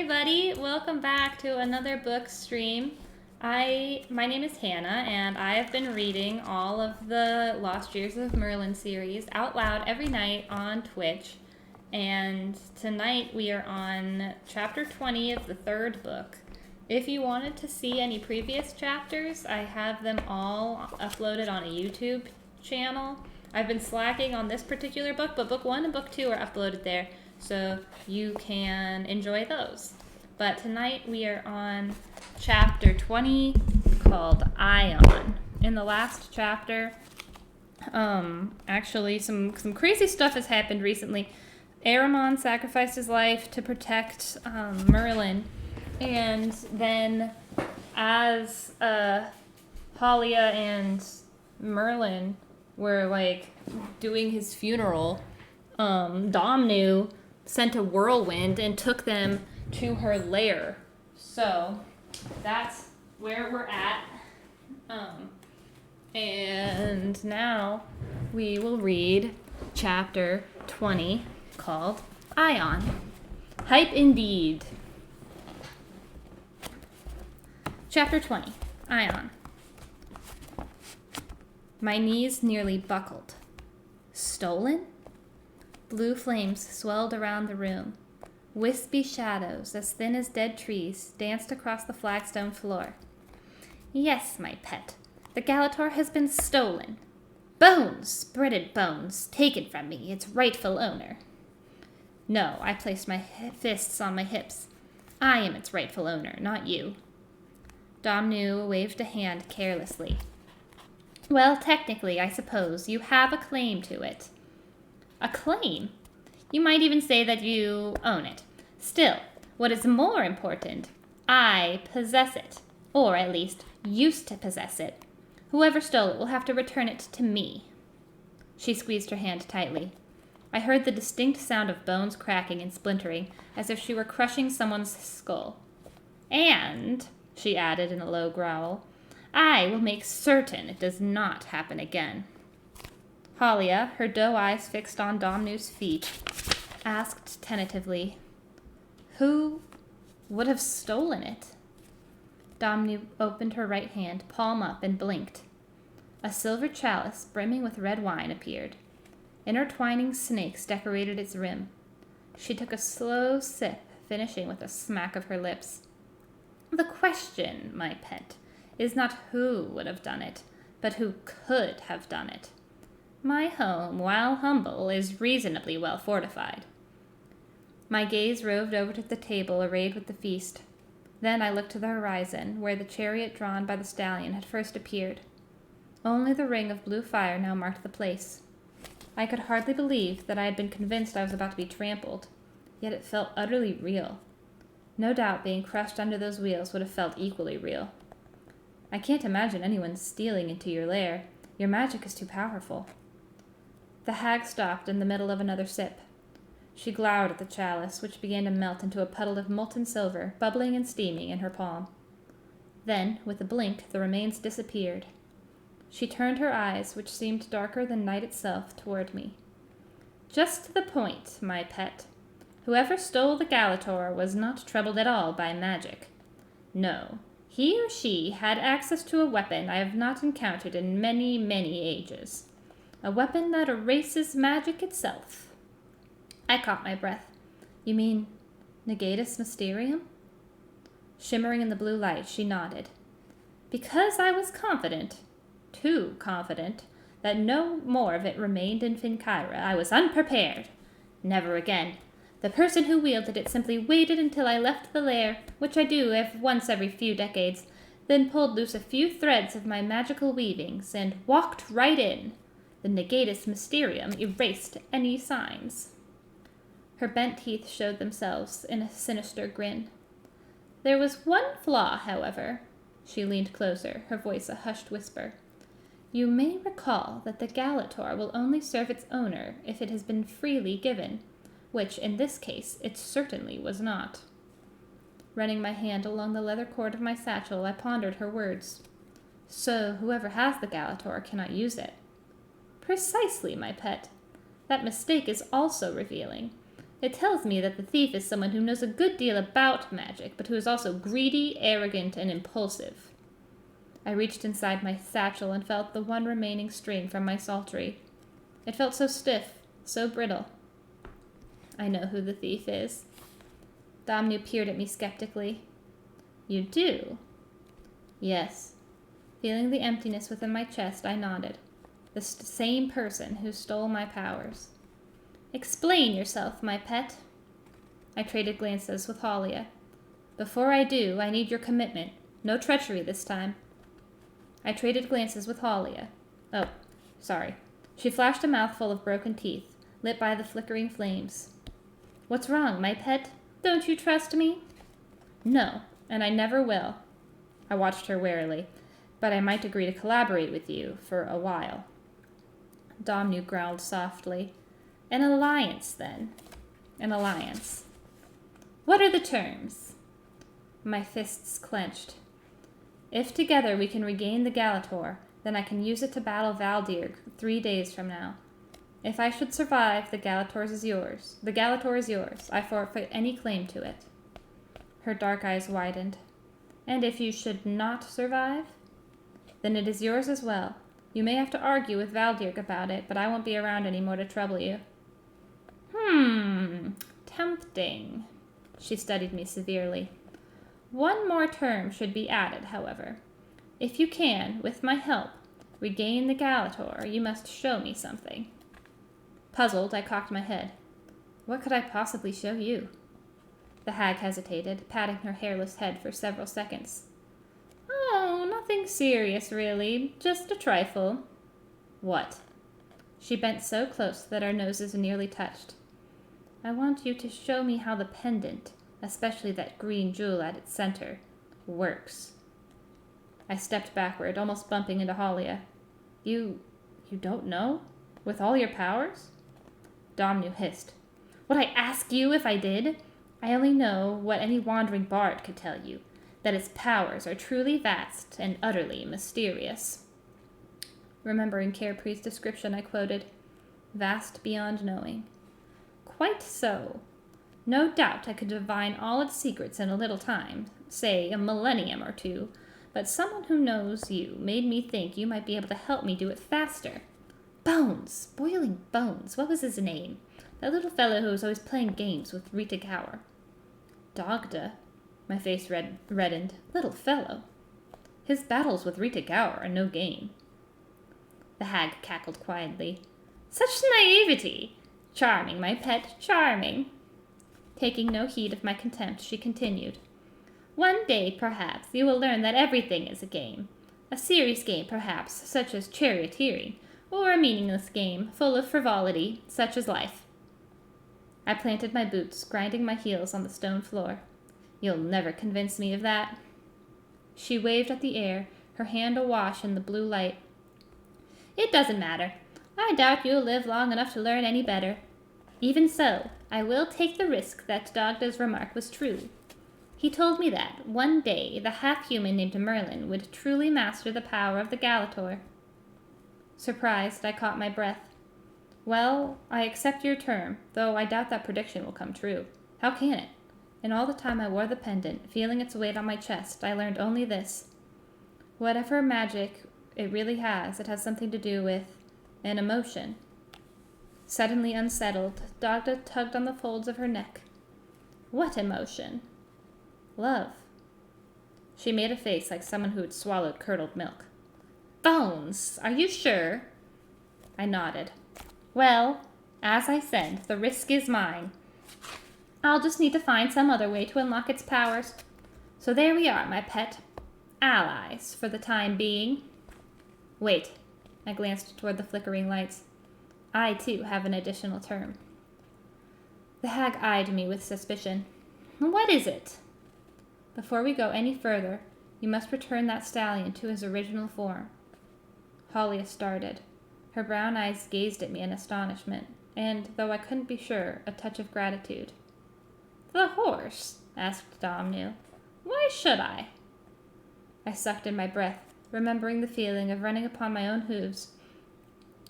everybody, welcome back to another book stream. My name is Hannah, and I have been reading all of the Lost Years of Merlin series out loud every night on Twitch. And tonight we are on chapter 20 of the third book. If you wanted to see any previous chapters, I have them all uploaded on a YouTube channel. I've been slacking on this particular book, but book 1 and book 2 are uploaded there, so you can enjoy those. But tonight we are on chapter 20 called Ion. In the last chapter, actually some crazy stuff has happened recently. Aramon sacrificed his life to protect Merlin, and then as Halia and Merlin were doing his funeral, Domnu sent a whirlwind and took them to her lair. So that's where we're at. And now we will read chapter 20 called Ion. Hype indeed. Chapter 20, Ion. My knees nearly buckled. Stolen? Blue flames swelled around the room. Wispy shadows, as thin as dead trees, danced across the flagstone floor. Yes, my pet, the Galator has been stolen. Bones, breaded bones, taken from me, its rightful owner. No, I placed my fists on my hips. I am its rightful owner, not you. Domnu waved a hand carelessly. Well, technically, I suppose, you have a claim to it. A claim? You might even say that you own it. Still, what is more important, I possess it. Or, at least, used to possess it. Whoever stole it will have to return it to me. She squeezed her hand tightly. I heard the distinct sound of bones cracking and splintering, as if she were crushing someone's skull. And, she added in a low growl, I will make certain it does not happen again. Halia, her doe eyes fixed on Domnu's feet, asked tentatively, Who would have stolen it? Domnu opened her right hand, palm up, and blinked. A silver chalice brimming with red wine appeared. Intertwining snakes decorated its rim. She took a slow sip, finishing with a smack of her lips. The question, my pet, is not who would have done it, but who could have done it. My home, while humble, is reasonably well fortified. My gaze roved over to the table arrayed with the feast. Then I looked to the horizon, where the chariot drawn by the stallion had first appeared. Only the ring of blue fire now marked the place. I could hardly believe that I had been convinced I was about to be trampled, yet it felt utterly real. No doubt being crushed under those wheels would have felt equally real. I can't imagine anyone stealing into your lair. Your magic is too powerful. The hag stopped in the middle of another sip. She glowered at the chalice, which began to melt into a puddle of molten silver, bubbling and steaming in her palm. Then, with a blink, the remains disappeared. She turned her eyes, which seemed darker than night itself, toward me. Just to the point, my pet. Whoever stole the Galator was not troubled at all by magic. No, he or she had access to a weapon I have not encountered in many, many ages. A weapon that erases magic itself. I caught my breath. You mean Negatus Mysterium? Shimmering in the blue light, she nodded. Because I was confident, too confident, that no more of it remained in Finkyra, I was unprepared. Never again. The person who wielded it simply waited until I left the lair, which I do once every few decades, then pulled loose a few threads of my magical weavings and walked right in. The Negatus Mysterium erased any signs. Her bent teeth showed themselves in a sinister grin. There was one flaw, however. She leaned closer, her voice a hushed whisper. You may recall that the Galator will only serve its owner if it has been freely given, which, in this case, it certainly was not. Running my hand along the leather cord of my satchel, I pondered her words. So whoever has the Galator cannot use it. Precisely, my pet. That mistake is also revealing. It tells me that the thief is someone who knows a good deal about magic, but who is also greedy, arrogant, and impulsive. I reached inside my satchel and felt the one remaining string from my psaltery. It felt so stiff, so brittle. I know who the thief is. Domnu peered at me skeptically. You do? Yes. Feeling the emptiness within my chest, I nodded. The same person who stole my powers. Explain yourself, my pet. I traded glances with Halia. Before I do, I need your commitment. No treachery this time. I traded glances with Halia. Oh, sorry. She flashed a mouthful of broken teeth, lit by the flickering flames. What's wrong, my pet? Don't you trust me? No, and I never will. I watched her warily, but I might agree to collaborate with you for a while. Domnu growled softly. An alliance, then. An alliance. What are the terms? My fists clenched. If together we can regain the Galator, then I can use it to battle Valdir 3 days from now. If I should survive, the Galator is yours. The Galator is yours. I forfeit any claim to it. Her dark eyes widened. And if you should not survive? Then it is yours as well. You may have to argue with Valdir about it, but I won't be around anymore to trouble you. Tempting. She studied me severely. One more term should be added, however. If you can, with my help, regain the Galator, you must show me something. Puzzled, I cocked my head. What could I possibly show you? The hag hesitated, patting her hairless head for several seconds. Oh, nothing serious, really. Just a trifle. What? She bent so close that our noses nearly touched. I want you to show me how the pendant, especially that green jewel at its center, works. I stepped backward, almost bumping into Halia. You don't know? With all your powers? Domnu hissed. Would I ask you if I did? I only know what any wandering bard could tell you, that its powers are truly vast and utterly mysterious. Remembering Carepre's description, I quoted, vast beyond knowing. Quite so. No doubt I could divine all its secrets in a little time, say a millennium or two, but someone who knows you made me think you might be able to help me do it faster. Bones! Boiling Bones. What was his name? That little fellow who was always playing games with Rita Gower. Dagda. My face reddened. Little fellow. His battles with Rita Gower are no game. The hag cackled quietly. Such naivety! Charming, my pet, charming. Taking no heed of my contempt, she continued. One day, perhaps, you will learn that everything is a game. A serious game, perhaps, such as charioteering, or a meaningless game, full of frivolity, such as life. I planted my boots, grinding my heels on the stone floor. You'll never convince me of that. She waved at the air, her hand awash in the blue light. It doesn't matter. I doubt you'll live long enough to learn any better. Even so, I will take the risk that Dagda's remark was true. He told me that, one day, the half-human named Merlin would truly master the power of the Galator. Surprised, I caught my breath. Well, I accept your term, though I doubt that prediction will come true. How can it? In all the time I wore the pendant, feeling its weight on my chest, I learned only this. Whatever magic it really has, it has something to do with an emotion. Suddenly unsettled, Dagda tugged on the folds of her neck. What emotion? Love. She made a face like someone who had swallowed curdled milk. Bones! Are you sure? I nodded. Well, as I said, the risk is mine. I'll just need to find some other way to unlock its powers. So there we are, my pet. Allies, for the time being. Wait. I glanced toward the flickering lights. I, too, have an additional term. The hag eyed me with suspicion. What is it? Before we go any further, you must return that stallion to his original form. Halia started. Her brown eyes gazed at me in astonishment, and, though I couldn't be sure, a touch of gratitude. The horse? Asked Domnu. Why should I? I sucked in my breath, remembering the feeling of running upon my own hooves,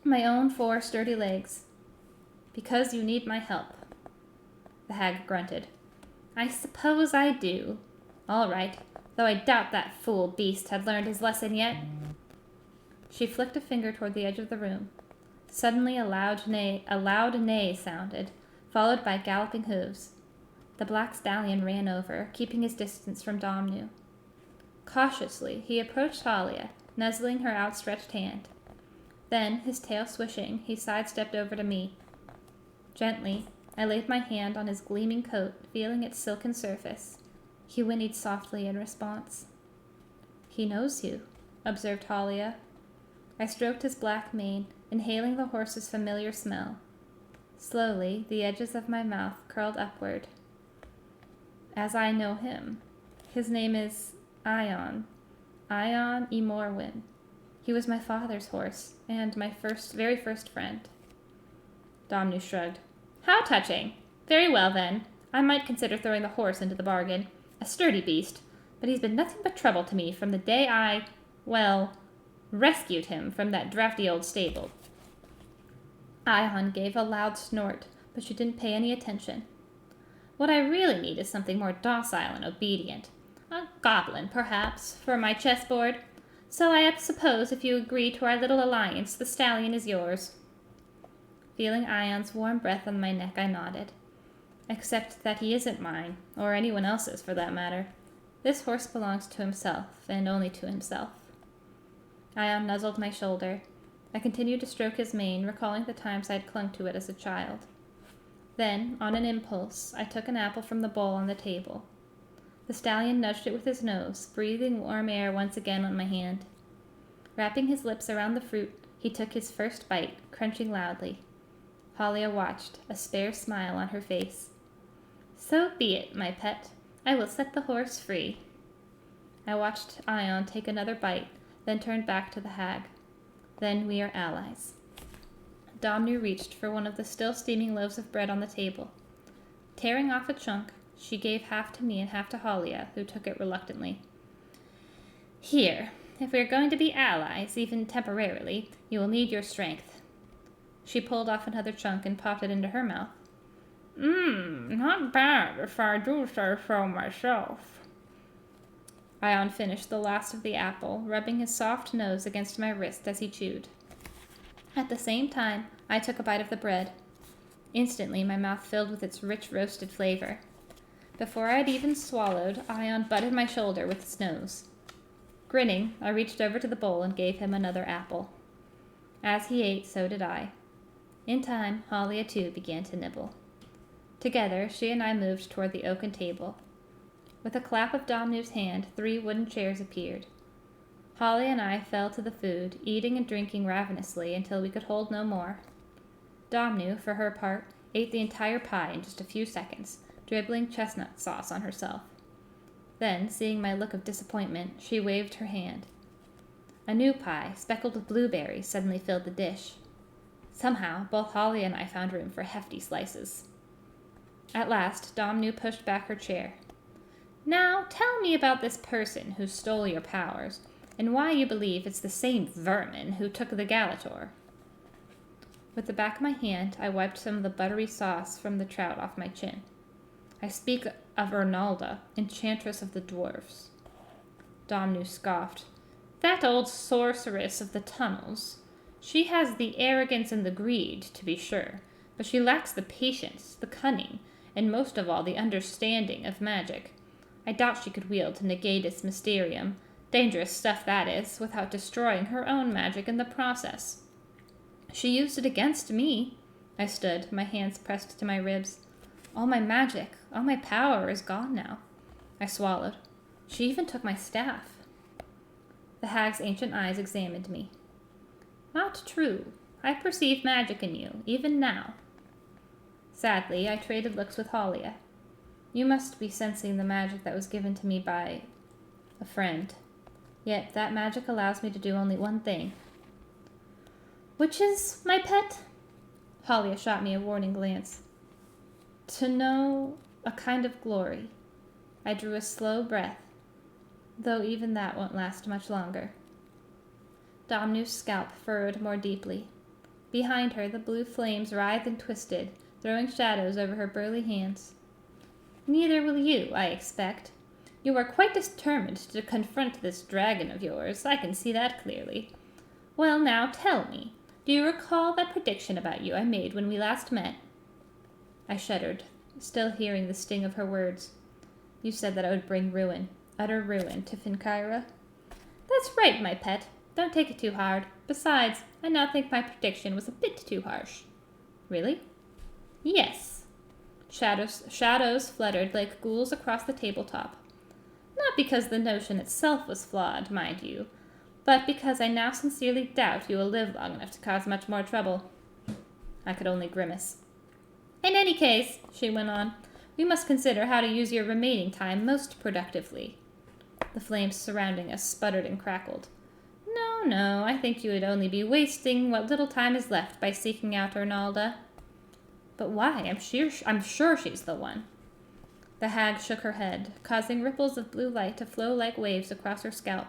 my own 4 sturdy legs. Because you need my help. The hag grunted. I suppose I do. All right, though I doubt that fool beast had learned his lesson yet. She flicked a finger toward the edge of the room. Suddenly a loud neigh sounded, followed by galloping hooves. The black stallion ran over, keeping his distance from Domnu. Cautiously, he approached Halia, nuzzling her outstretched hand. Then, his tail swishing, he sidestepped over to me. Gently, I laid my hand on his gleaming coat, feeling its silken surface. He whinnied softly in response. He knows you, observed Halia. I stroked his black mane, inhaling the horse's familiar smell. Slowly, the edges of my mouth curled upward. As I know him. His name is Ion E. Morwin. He was my father's horse, and my very first friend. Domnu shrugged. How touching! Very well, then. I might consider throwing the horse into the bargain. A sturdy beast, but he's been nothing but trouble to me from the day I, rescued him from that drafty old stable. Ion gave a loud snort, but she didn't pay any attention. What I really need is something more docile and obedient. A goblin, perhaps, for my chessboard. So I suppose if you agree to our little alliance, the stallion is yours. Feeling Ion's warm breath on my neck, I nodded. Except that he isn't mine, or anyone else's for that matter. This horse belongs to himself, and only to himself. Ion nuzzled my shoulder. I continued to stroke his mane, recalling the times I'd clung to it as a child. Then, on an impulse, I took an apple from the bowl on the table. The stallion nudged it with his nose, breathing warm air once again on my hand. Wrapping his lips around the fruit, he took his first bite, crunching loudly. Halia watched, a spare smile on her face. So be it, my pet. I will set the horse free. I watched Ion take another bite, then turned back to the hag. Then we are allies. Domnu reached for one of the still steaming loaves of bread on the table. Tearing off a chunk, she gave half to me and half to Halia, who took it reluctantly. Here, if we are going to be allies, even temporarily, you will need your strength. She pulled off another chunk and popped it into her mouth. Not bad if I do say so myself. Ion finished the last of the apple, rubbing his soft nose against my wrist as he chewed. At the same time, I took a bite of the bread. Instantly, my mouth filled with its rich roasted flavor. Before I had even swallowed, Ion butted my shoulder with his nose. Grinning, I reached over to the bowl and gave him another apple. As he ate, so did I. In time, Halia too began to nibble. Together, she and I moved toward the oaken table. With a clap of Domnu's hand, 3 wooden chairs appeared. Halia and I fell to the food, eating and drinking ravenously until we could hold no more. Domnu, for her part, ate the entire pie in just a few seconds, dribbling chestnut sauce on herself. Then, seeing my look of disappointment, she waved her hand. A new pie, speckled with blueberries, suddenly filled the dish. Somehow, both Halia and I found room for hefty slices. At last, Domnu pushed back her chair. Now, tell me about this person who stole your powers, and why you believe it's the same vermin who took the Galator. With the back of my hand, I wiped some of the buttery sauce from the trout off my chin. I speak of Ernalda, enchantress of the dwarfs. Domnu scoffed. That old sorceress of the tunnels. She has the arrogance and the greed, to be sure, but she lacks the patience, the cunning, and most of all the understanding of magic. I doubt she could wield Negatus Mysterium, dangerous stuff that is, without destroying her own magic in the process. She used it against me. I stood, my hands pressed to my ribs. All my magic, all my power is gone now. I swallowed. She even took my staff. The hag's ancient eyes examined me. Not true. I perceive magic in you, even now. Sadly, I traded looks with Halia. You must be sensing the magic that was given to me by a friend. Yet that magic allows me to do only one thing. Which is, my pet? Halia shot me a warning glance. To know a kind of glory. I drew a slow breath, though even that won't last much longer. Domnu's scalp furrowed more deeply. Behind her, the blue flames writhed and twisted, throwing shadows over her burly hands. Neither will you, I expect. You are quite determined to confront this dragon of yours. I can see that clearly. Well, now tell me, do you recall that prediction about you I made when we last met? I shuddered, still hearing the sting of her words. You said that I would bring ruin, utter ruin, to Finkyra. That's right, my pet. Don't take it too hard. Besides, I now think my prediction was a bit too harsh. Really? Yes. Shadows fluttered like ghouls across the tabletop. Not because the notion itself was flawed, mind you, but because I now sincerely doubt you will live long enough to cause much more trouble. I could only grimace. In any case, she went on, we must consider how to use your remaining time most productively. The flames surrounding us sputtered and crackled. No, I think you would only be wasting what little time is left by seeking out Arnalda. But why? I'm sure she's the one. The hag shook her head, causing ripples of blue light to flow like waves across her scalp.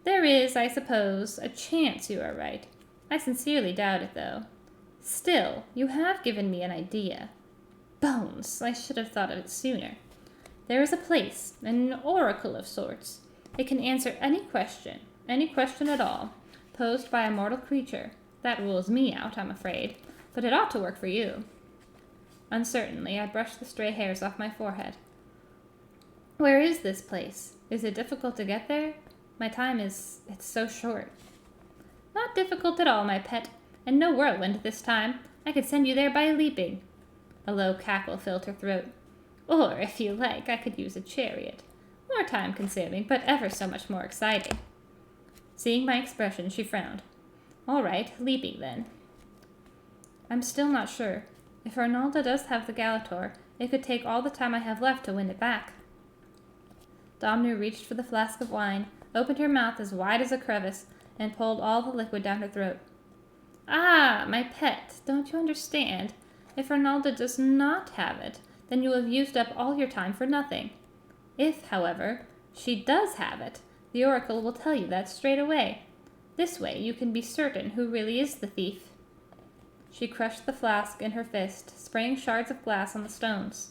There is, I suppose, a chance you are right. I sincerely doubt it, though. Still, you have given me an idea. Bones! I should have thought of it sooner. There is a place, an oracle of sorts. It can answer any question at all, posed by a mortal creature. That rules me out, I'm afraid, but it ought to work for you. Uncertainly, I brushed the stray hairs off my forehead. Where is this place? Is it difficult to get there? My time it's so short. Not difficult at all, my pet, and no whirlwind this time. I could send you there by leaping. A low cackle filled her throat. Or, if you like, I could use a chariot. More time-consuming, but ever so much more exciting. Seeing my expression, she frowned. All right, leaping then. I'm still not sure. If Arnalda does have the Galator, it could take all the time I have left to win it back. Domnu reached for the flask of wine, opened her mouth as wide as a crevice, and pulled all the liquid down her throat. Ah, my pet, don't you understand? If Arnalda does not have it, then you have used up all your time for nothing. If, however, she does have it, the oracle will tell you that straight away. This way you can be certain who really is the thief. She crushed the flask in her fist, spraying shards of glass on the stones.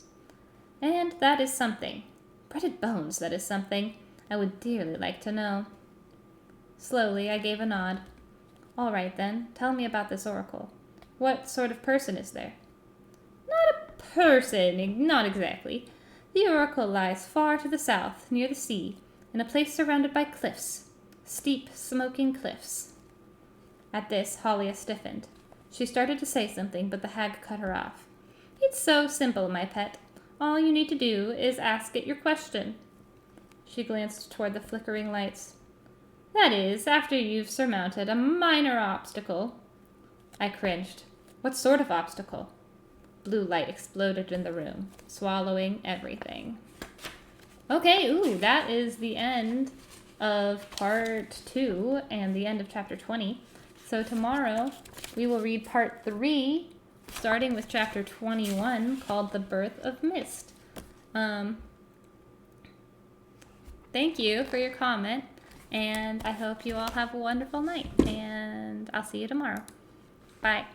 And that is something. Breaded bones, that is something. I would dearly like to know. Slowly, I gave a nod. All right, then. Tell me about this oracle. What sort of person is there? Not a person, not exactly. The oracle lies far to the south, near the sea, in a place surrounded by cliffs. Steep, smoking cliffs. At this, Halia stiffened. She started to say something, but the hag cut her off. It's so simple, my pet. All you need to do is ask it your question. She glanced toward the flickering lights. That is, after you've surmounted a minor obstacle. I cringed. What sort of obstacle? Blue light exploded in the room, swallowing everything. Okay, that is the end of part 2 and the end of chapter 20. So tomorrow we will read part 3, starting with chapter 21, called The Birth of Mist. Thank you for your comment, and I hope you all have a wonderful night, and I'll see you tomorrow. Bye.